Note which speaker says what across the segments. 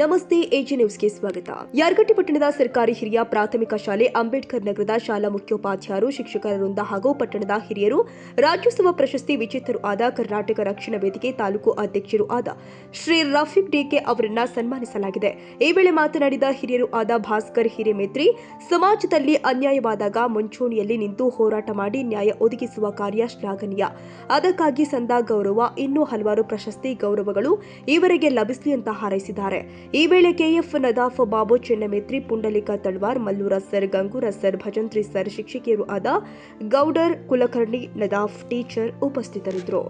Speaker 1: ನಮಸ್ತೆ ಎಜಿ ನ್ಯೂಸ್ಗೆ ಸ್ವಾಗತ. ಯಾರಗಟ್ಟಿ ಪಟ್ಟಣದ ಸರ್ಕಾರಿ ಹಿರಿಯ ಪ್ರಾಥಮಿಕ ಶಾಲೆ ಅಂಬೇಡ್ಕರ್ ನಗರದ ಶಾಲಾ ಮುಖ್ಯೋಪಾಧ್ಯಾಯರು, ಶಿಕ್ಷಕರ ವೃಂದ ಹಾಗೂ ಪಟ್ಟಣದ ಹಿರಿಯರು ರಾಜ್ಯೋತ್ಸವ ಪ್ರಶಸ್ತಿ ವಿಜೇತರು ಆದ ಕರ್ನಾಟಕ ರಕ್ಷಣಾ ವೇದಿಕೆ ತಾಲೂಕು ಅಧ್ಯಕ್ಷರು ಆದ ಶ್ರೀ ರಫೀಕ್ ಡಿಕೆ ಅವರನ್ನ ಸನ್ಮಾನಿಸಲಾಗಿದೆ. ಈ ವೇಳೆ ಮಾತನಾಡಿದ ಹಿರಿಯರು ಆದ ಭಾಸ್ಕರ್ ಹಿರೇಮೇತ್ರಿ, ಸಮಾಜದಲ್ಲಿ ಅನ್ಯಾಯವಾದಾಗ ಮುಂಚೂಣಿಯಲ್ಲಿ ನಿಂತು ಹೋರಾಟ ಮಾಡಿ ನ್ಯಾಯ ಒದಗಿಸುವ ಕಾರ್ಯ ಶ್ಲಾಘನೀಯ. ಅದಕ್ಕಾಗಿ ಸಂದ ಗೌರವ, ಇನ್ನೂ ಹಲವಾರು ಪ್ರಶಸ್ತಿ ಗೌರವಗಳು ಈವರೆಗೆ ಲಭಿಸಲಿ ಅಂತ ಹಾರೈಸಿದ್ದಾರೆ. ಈ ವೇಳೆ KF Nadaf, Babu Chennametri, Pundalika Talwar, Mallura sir, Gangura sir, Bhajantri sir, ಶಿಕ್ಷಕಿಯರು ಆದ ಗೌಡರ್, ಕುಲಕರ್ಣಿ, ನದಾಫ್ ಟೀಚರ್ ಉಪಸ್ಥಿತರಿದ್ದರು.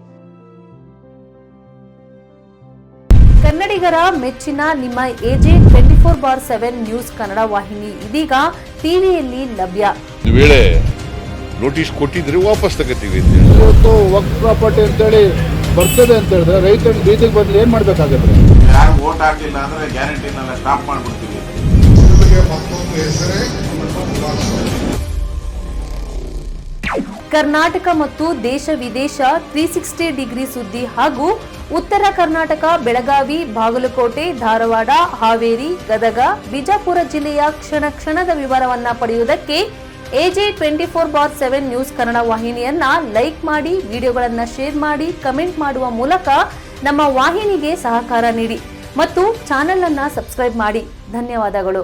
Speaker 2: ಕನ್ನಡಿಗರ ಮೆಚ್ಚಿನ ನಿಮ್ಮ ಎಜೆ 24/7 ನ್ಯೂಸ್ ಕನ್ನಡ ವಾಹಿನಿ ಇದೀಗ ಟಿವಿಯಲ್ಲಿ ಲಭ್ಯ.
Speaker 3: ವೇಳೆ ನೋಟಿಸ್ ಕೊಟ್ಟಿದ್ರೆ ವಾಪಸ್ ತಗೋತೀವಿ.
Speaker 4: ಇವತ್ತು ವಕ್ಫ್ ಪ್ರಾಪರ್ಟಿ ಅಂತೇಳಿ ಬರ್ತದೆ ಅಂತ ಹೇಳಿದ್ರೆ ರೈತರ ಬೀದಿಗೆ ಬದಲು ಏನ್ ಮಾಡ್ಬೇಕಾಗತ್ತೆ?
Speaker 5: ಯಾರು ವೋಟ್ ಹಾಕಲಿಲ್ಲ ಅಂದ್ರೆ ಗ್ಯಾರಂಟಿನೆಲ್ಲ ಸ್ಟಾಪ್ ಮಾಡ್ಬಿಡ್ತೀವಿ.
Speaker 2: ಕರ್ನಾಟಕ ಮತ್ತು ದೇಶ ವಿದೇಶ 360 ಡಿಗ್ರಿ ಸುದ್ದಿ ಹಾಗೂ ಉತ್ತರ ಕರ್ನಾಟಕ, ಬೆಳಗಾವಿ, ಬಾಗಲಕೋಟೆ, ಧಾರವಾಡ, ಹಾವೇರಿ, ಗದಗ, ಬಿಜಾಪುರ ಜಿಲ್ಲೆಯ ಕ್ಷಣ ಕ್ಷಣದ ವಿವರವನ್ನ ಪಡೆಯುವುದಕ್ಕೆ ಎಜೆ 24/7 ನ್ಯೂಸ್ ಕನ್ನಡ ವಾಹಿನಿಯನ್ನ ಲೈಕ್ ಮಾಡಿ, ವಿಡಿಯೋಗಳನ್ನ ಶೇರ್ ಮಾಡಿ, ಕಮೆಂಟ್ ಮಾಡುವ ಮೂಲಕ ನಮ್ಮ ವಾಹಿನಿಗೆ ಸಹಕಾರ ನೀಡಿ ಮತ್ತು ಚಾನೆಲ್ ಅನ್ನ ಸಬ್ಸ್ಕ್ರೈಬ್ ಮಾಡಿ. ಧನ್ಯವಾದಗಳು.